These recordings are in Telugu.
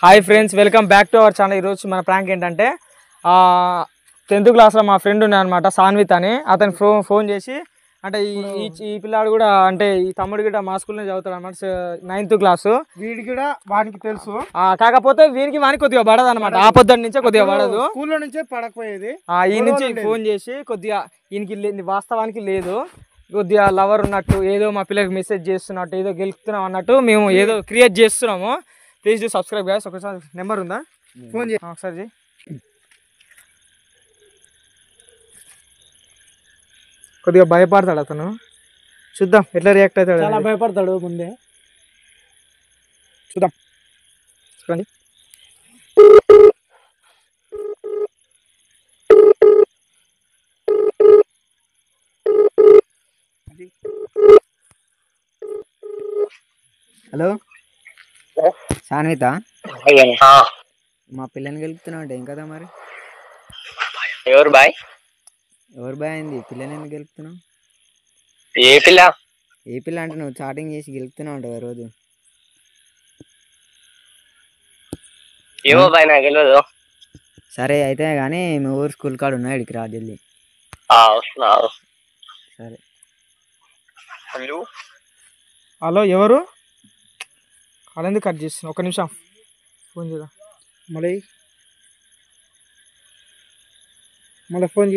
Hi friends, welcome back to our channel. ఈరోజు మన ప్రాంక్ ఏంటంటే 10th క్లాస్లో మా ఫ్రెండ్ ఉన్నాయన్నమాట, సాన్విత్ అని. అతను ఫోన్ చేసి అంటే ఈ పిల్లాడు కూడా అంటే ఈ తమ్ముడు కూడా మా స్కూల్లోనే చదువుతాడు అనమాట, 9th క్లాసు. వీడికి కూడా వానికి తెలుసు, కాకపోతే వానికి కొద్దిగా పడదు అనమాట. ఆ పొద్దున్న నుంచే కొద్దిగా పడదు, స్కూల్లో నుంచే పడకపోయేది. ఈ నుంచి ఫోన్ చేసి కొద్దిగా ఈయనకి వాస్తవానికి లేదు, కొద్దిగా లవర్ ఉన్నట్టు, ఏదో మా పిల్లలకి మెసేజ్ చేస్తున్నట్టు, ఏదో గెలుపుతున్నాం అన్నట్టు మేము ఏదో క్రియేట్ చేస్తున్నాము. Please do subscribe guys. ఒకసారి నెంబర్ ఉందా, ఫోన్ చేసి ఒకసారి కొద్దిగా భయపడతాడు అతను, చూద్దాం ఎట్లా రియాక్ట్ అవుతాడు. చాలా భయపడతాడు, ముందే చూద్దాం. చూడండి. హలో సాన్విత, మా పిల్లని గెలుపుతున్నావు అంటే ఏం కదా మరి? ఎవరు బాయ్ అయింది? పిల్లని ఎందుకు గెలుపుతున్నావు? ఏ పిల్ల? ఏ పిల్ల అంటే నువ్వు చాటింగ్ చేసి గెలుపుతున్నావు అంటావు రోజు. ఏమో బాయ్, నాకు తెలియదు. సరే అయితే కానీ మీ ఊరు స్కూల్ కాడ ఉన్నా, ఇక్కడికి రా జల్దీ. వస్తున్నా. సరే. హలో హలో, ఎవరు? అలా ఎందుకు కట్ చేస్తున్నా? ఒక నిమిషం ఫోన్ చేద్దాం. మళ్ళీ ఫోన్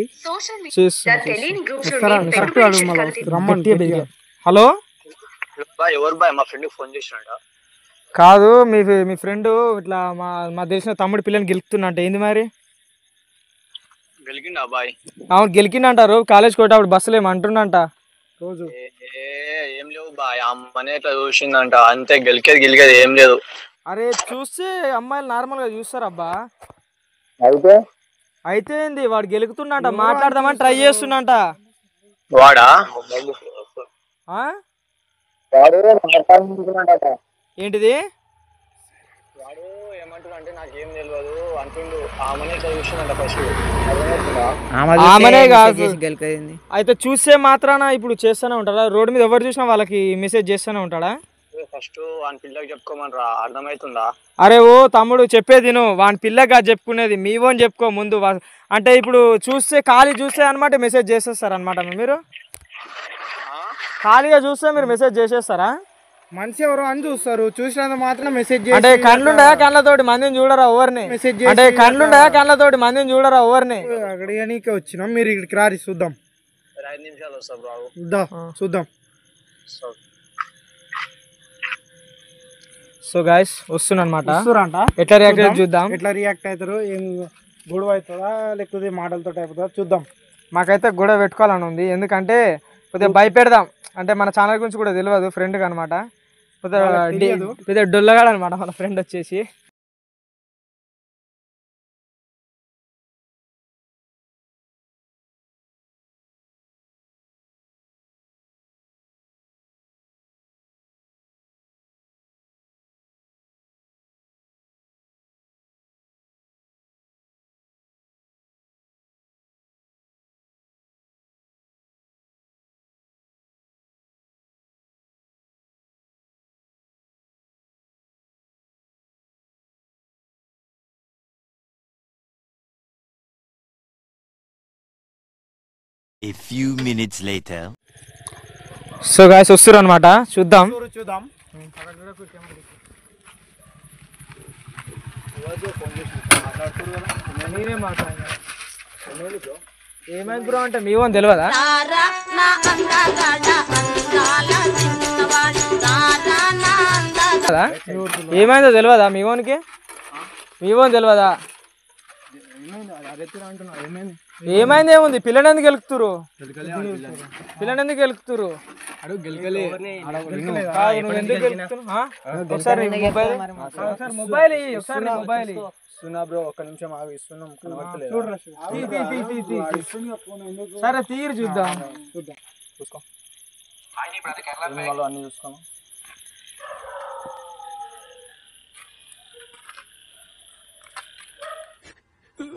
హలో బాయ్, ఎవరు బాయ్? మా ఫ్రెండ్ ఫోన్ చేసినాడా? కాదు, మీ ఫ్రెండ్ ఇట్లా మా తెలిసిన తమ్ముడు పిల్లని గెలుపుతున్నట్టు, ఏంది మరి? గెలికిండా బాయ్? అవును గెలికిండంటారు, కాలేజ్కి పోయేటప్పుడు బస్సులు ఏమంటుండంట రోజు. ఏం లేవు బాయ్, అమ్మనే ఇట్లా చూసిందంట అంతే. గెలికేది ఏం లేదు. అరే చూస్తే అమ్మాయిలు నార్మల్ గా చూస్తారబ్బా. అయితే ఏంది, వాడు గెలుకుతున్నట, మాట్లాడదామని ట్రై చేస్తున్నట. వాడా? ఏంటిది? వాడు ఏమంటున్నా అంటే నాకేం తెలియదు అంటుండు. ఆమెనే ఇట్లా చూసిందంట ఫస్ట్. ఆమెనే కాదు, గెలికైంది. అయితే చూస్తే మాత్రాన ఇప్పుడు చేస్తూనే ఉంటాడా? రోడ్డు మీద ఎవరు చూసినా వాళ్ళకి మెసేజ్ చేస్తూనే ఉంటాడా? ఫస్ట్ వాని పిల్లకి చెప్పుకోమనరా, అర్థమవుతుందా? అరే ఓ తమ్ముడు, చెప్పేది నువ్వు, వాని పిల్లగా చెప్పుకునేది మీ ఓన్ చెప్పుకో ముందు. అంటే ఇప్పుడు చూస్తే ఖాళీ చూస్తే అనమాట మెసేజ్ చేసేస్తారు అనమాట. మీరు ఖాళీగా చూస్తే మీరు మెసేజ్ చేసేస్తారా? మనిషి ఎవరు అని చూస్తారు, చూసినంత మాత్రం మెసేజ్ అంటే కళ్ళుండయా కళ్ళతోటి మందిని చూడరా ఎవరిని? మెసేజ్ అంటే కళ్ళుండయా కళ్ళతోటి మందిని చూడరా ఎవరిని? అక్కడికి వచ్చినాం, మీరు ఇక్కడికి రారి చూద్దాం. 5 నిమిషాలు వస్తా బాబు, చూద్దాం. సో గైస్ వస్తున్నా అనమాట, వస్తురంట. ఎట్లా రియాక్ట్ అవుతారు చూద్దాం. ఎట్లా రియాక్ట్ అవుతారు, ఏం గొడవ అవుతుందా లేకపోతే మాటలతో అయిపోతుందా చూద్దాం. మాకైతే గొడవ పెట్టుకోవాలని ఉంది, ఎందుకంటే కొద్దిగా భయపెడదాం. అంటే మన ఛానల్ గురించి కూడా తెలియదు ఫ్రెండ్కి అనమాట, కొద్దిగా డొల్లగాడు అనమాట మన ఫ్రెండ్ వచ్చేసి. A few minutes later. So guys వస్తున్నారు అనమాట, చూద్దాం. ఏమైంది బ్రో అంటే మీ ఓన్ తెలియదా? ఏమైందో తెలియదా మీ ఓన్కి? మీ ఓన్ తెలియదా? ఏమైంది? ఏముంది? పిల్లని ఎందుకు గెలుపుతురు? పిల్లని ఎందుకు గెలుపుతురు? ఒకసారి మొబైల్ బ్రో, ఒక్క నిమిషం ఆగి ఇస్తున్నాం. సరే తీరు చూద్దాం. చూసుకో అన్ని చూసుకోను.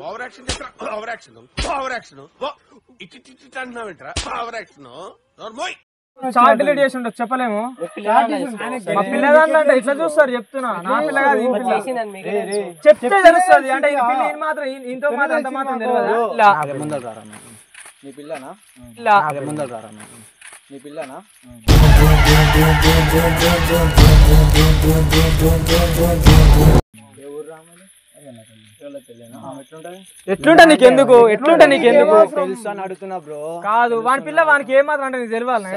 ఓవర్ యాక్షన్ ఇటు అంటున్నావేంట్రా? ఓవర్ యాక్షన్ చాట్ డిలీట్ చేసి ఉండొచ్చు చెప్పలేము. మా పిల్లదాంట్లో అంటే ఇట్లా చూస్తారు చెప్తున్నా. నా పిల్ల కాదు ఈ పిల్ల. చెప్తే తెలుస్తుంది అంటే ఈ పిల్ల ఈయన మాత్రం ఇంతో మాత్రం అంత మాత్రం తెలియదు. నీ పిల్లనా నీ పిల్లనా ఎట్లుంటా నీకెందుకు తెలుసు అని అడుగుతున్నా బ్రో. కాదు వాని పిల్ల వానికి ఏం మాత్రం అంటే నీకు తెలియాలనా?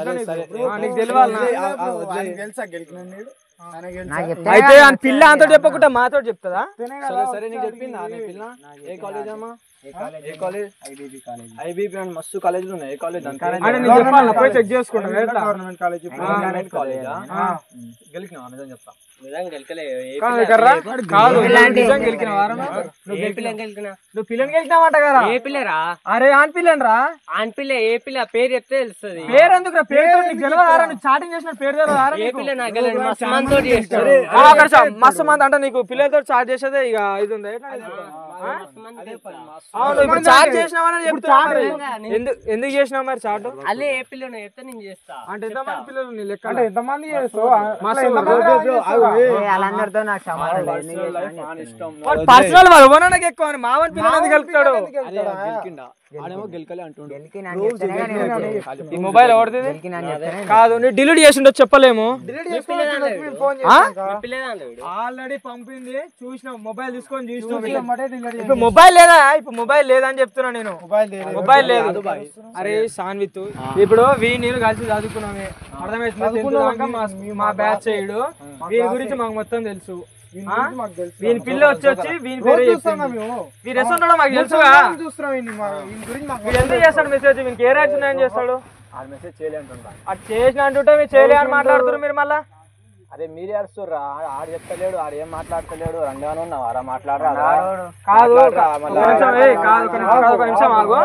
నీకు తెలియాలనా? అయితే ఆ పిల్ల అంతా చెప్పకుండా మాతో చెప్తుందా? సరే నీకు చెప్పిందా నీ పిల్ల? ఏ కాలేజ్ అమ్మా? ఏ కాలేజ్? ఐబీపీ అని మస్తు కాలేజీలు ఉన్నాయి. ఏ కాలేజ్ అంటే నీకు చెప్పాలన్నా? పోయి చెక్ చేసుకుంటా. గవర్నమెంట్ కాలేజ్ కాలేజా? గెలికినావా? నిజం చెప్తా. కాదు నిజం గెలికినవారా? నువ్వు పిల్లని గెలికినావంట కదా? ఏ పిల్లరా? అరే ఆన్ పిల్లని రా. ఆన్ పిల్ల ఏ పిల్ల పేరు చెప్తే తెలుస్తుంది. పేరు ఎందుకు రా? పేరు నీకు తెలియదారా? నువ్వు చాటింగ్ చేసిన పేరు తెలియదారా? ఏ పిల్ల నాకు తెలియదు. మస్తు మందితో చేస్తాడు. మస్తు మంది అంటే నీకు పిల్లలతో చాట్ చేసేదే ఇక ఇది ఉంది. అవును ఇప్పుడు చాట్ చేసినావని చెప్తున్నా. ఎందుకు చేసినావు మరి చాట్? అదే ఏ పిల్ల చెప్తే నేను చేస్తా. అంటే ఎంతమంది పిల్లలు నీ లెక్క? అంటే ఎంతమంది చేస్తావు? వాళ్ళందరితో నాకు సంబంధం లేదు. పర్సనల్ నాకు ఎక్కువ మావని పిల్లలు కలుపుతాడు. గెలకలే అంటుండు. ఈ మొబైల్ ఎవరిది? కాదు నీ డిలీట్ చేసి ఉండొచ్చు చెప్పలేము. ఆల్రెడీ పంపింది చూసినావు. మొబైల్ తీసుకొని చూసినావు. ఇప్పుడు మొబైల్ లేదా? ఇప్పుడు మొబైల్ లేదని చెప్తున్నా నేను. మొబైల్ లేదు. అరే సాన్విత్ ఇప్పుడు వీళ్ళు కలిసి చదువుకున్నామే అర్థమవుతుంది. మా బ్యాచ్ సైడ్ వీని గురించి మాకు మొత్తం తెలుసు. వీని పిల్ల వచ్చి వీని పేరు వీరు ఎస్తుండడం మాకు తెలుసుగా. ఎందుకు చేస్తాడు మెసేజ్? వీనికి ఏ రైట్స్ ఉన్నాయని చేస్తాడు? మెసేజ్ చేయలే అంటుంటా. అది చేసిన అంటుంటే మీరు చేయలే అని మాట్లాడుతున్నారు మీరు మళ్ళా. అరే మీరే అరుస్తుర్రా. ఆడు చెప్తలేడు, ఆడు ఏం మాట్లాడతలేడు. రంగానే ఉన్నావారా? మాట్లాడరా. కాదు ఒక నిమిషం ఆగు.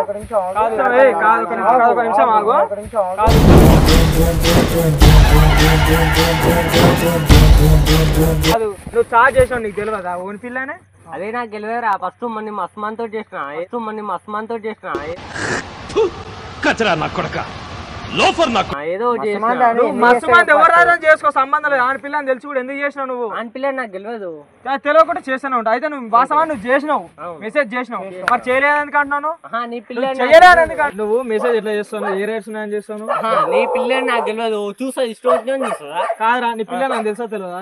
ఒక నిమిషం ఆగు. కాదు నువ్వు చార్జ్ చేసావు నీకు తెలియదా? ఓన్ పిల్లనే అదే నాకు తెలియదురా. ఫస్ట్ మన్ని మస్తు మందితో చేసిన కచరా నా కొడక లోఫర్ నాకు ఏదో మస్తు మంది ఎవరు రాదని చేసుకో సంబంధం లేదు. ఆడ పిల్లని తెలిసి కూడా ఎందుకు చేసినావు నువ్వు? ఆన్ పిల్ల నాకు తెలియదు. తెలియకుండా చేసాను ఉంటా. అయితే నువ్వు వాస్తవాన్ని నువ్వు చేసినావు, మెసేజ్ చేసినావు. మరి చేయలేదని అంటున్నాను. నీ పిల్ల చేయలేదని నువ్వు మెసేజ్ ఎట్లా చేస్తాను? ఏ రేట్స్ ఉన్నాయని చేస్తాను? నీ పిల్ల నాకు తెలియదు. చూసా ఇష్టం చూస్తుందా? కాదురా నీ పిల్ల నాకు తెలుసా తెలియదా?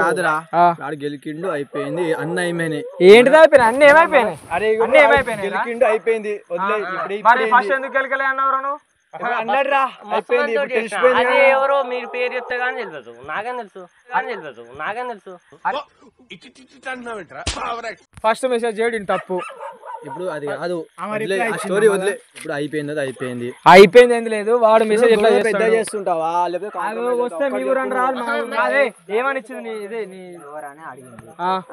కాదురా వాడు గెలికిండు అయిపోయింది. అన్ని అయిపోయినాయి. ఏంటిది అయిపోయినాయి? అన్ని ఏమైపోయినాయి? అన్ని ఏమైపోయినాయి? గెలికిండు అయిపోయింది. ఫస్ట్ ఎందుకు గెలకలే అన్నావు నువ్వు? అన్నాడురా అయిపోయింది. అదే ఎవరో మీరు పేరు చెప్తే కానీ తెలియదు. నాకేం తెలుసు. ఫస్ట్ మెసేజ్ చేయడం తప్పు. ఇప్పుడు అది కాదు స్టోరీ వదిలే. ఇప్పుడు అయిపోయింది. అది అయిపోయింది. ఏం లేదు. వాడు మెసేజ్ ఎట్లా పెద్ద చేస్తుంటావా? వస్తే మీ ఊరని రాదు. అదే ఏమని ఇచ్చింది?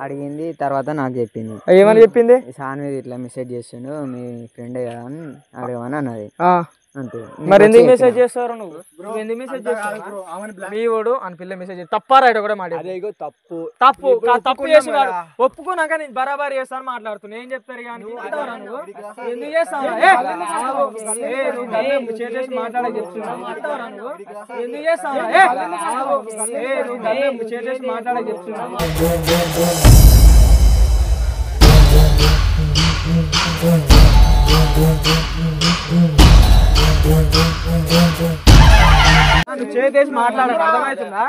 అడిగింది తర్వాత నాకు చెప్పింది. ఏమని చెప్పింది? సాన్వి ఇట్లా మెసేజ్ చేస్తుండు మీ ఫ్రెండే కదా అని అడగమని అన్నది. అంతే. మరి ఎందుకు మెసేజ్ చేస్తారు? నువ్వు ఎందుకు మెసేజ్ చేస్తావు? మీ వాడు అని పిల్ల మెసేజ్ తప్ప రైట్ కూడా మాట తప్పు చేసి వాడు ఒప్పుకున్నాక నేను బరాబర్ చేస్తాను మాట్లాడుతున్నా. ఏం చెప్తారు కానీ ఎందుకు చేస్తావు? మాట్లాడే చెప్తున్నా ఎందుకు చేస్తావు? మాట్లాడే చెప్తున్నా చేసి మాట్లాడాలి. అర్థమవుతుందా?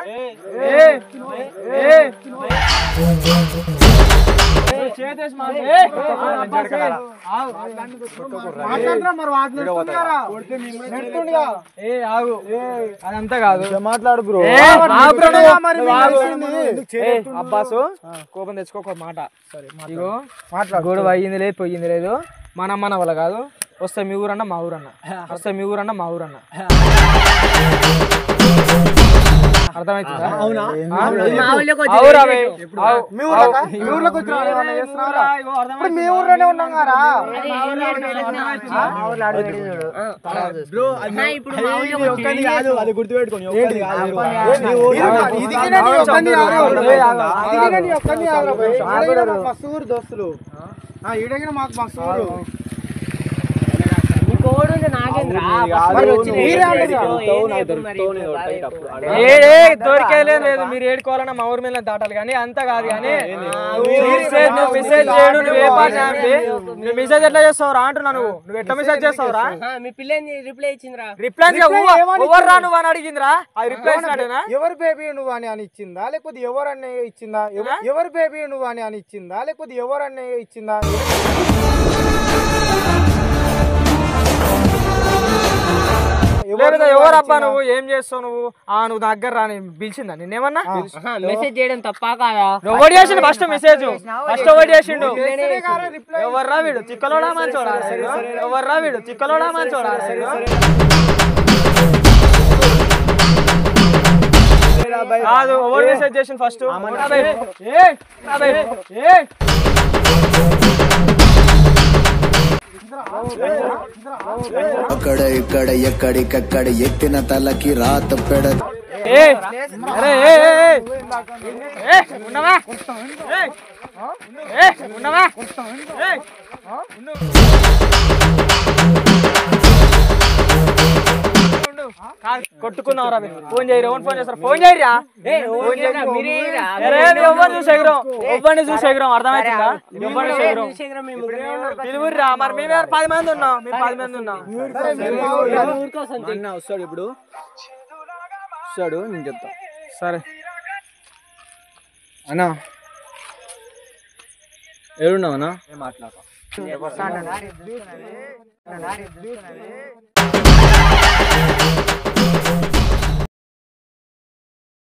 అదంతా కాదు మాట్లాడు బ్రో. అబ్బాసు కోపం తెచ్చుకోక మాట. ఇగో గొడవ అయ్యింది లేదు పోయింది లేదు. మన వాళ్ళ కాదు. వస్తే మీ ఊరన్నా మా ఊరన్నా అర్థమవుతుందా? మీ ఊర్లోనే ఉన్నాం కదా. అది గుర్తుపెట్టుకోండి. మస్తు ఊరు దోస్తులు ఈడగిన మాకు మస్తు ఊరు. తోడుండి నాకేంద్రా దొరికేలేదు లేదు మీరు ఏడుకోవాలన్నా మా ఊరి మీద దాటాలి కానీ అంతా కాదు కానీ మెసేజ్ చేయడు నువ్వు ఏ పాట నువ్వు మెసేజ్ ఎట్లా చేస్తావురా అంటున్నా నువ్వు ఎట్లా మెసేజ్ చేస్తావురా మీ పిల్లని రిప్లై ఇచ్చిందిరా రిప్లై ఎవరు నువ్వు అని అడిగిందిరా అది రిప్లై ఇచ్చినట్టేనా ఎవరు బేబీ నువ్వు అని ఇచ్చిందా లేకపోతే ఎవరన్నా ఇచ్చిందా ఎవరు బేబీ నువ్వు అని ఇచ్చిందా లేకపోతే ఎవరన్నా ఇచ్చిందా ఎవరు అబ్బా నువ్వు ఏం చేస్తావు నువ్వు దగ్గర రాని పిలిచిందా నిన్నేమన్నా మెసేజ్ చేయడం తప్ప కాదా ఎవరు చేసిండు ఫస్ట్ మెసేజ్ ఎవరు చేసిండు ఎవర్రా వీడు చిక్కలోడా మంచోడా ఎవర్రా వీడు చిక్కలోడా మంచోడా కాదు ఎవరు మెసేజ్ చేసిండు ఫస్ట్ అక్కడ ఇక్కడ ఎక్కడికక్కడ ఎత్తిన తలకి రాత పెడ ఉన్నావా కొట్టుకున్నావు రా ఫోన్ చేయరు ఎవరు ఫోన్ చేస్తారు ఫోన్ చేయరా ఎవరిని చూసి ఎగరం ఎవరిని చూసి ఎగరం అర్థమవుతుందా ఎవరిని చూసి ఎగరం తిరుగురా మరి మేము 10 మంది ఉన్నాం మేము 10 మంది ఉన్నాం వస్తాడు ఇప్పుడు వస్తాడు నేను చెప్తా సరే అన్నా ఏడున్నావు అన్నా మాట్లాడతా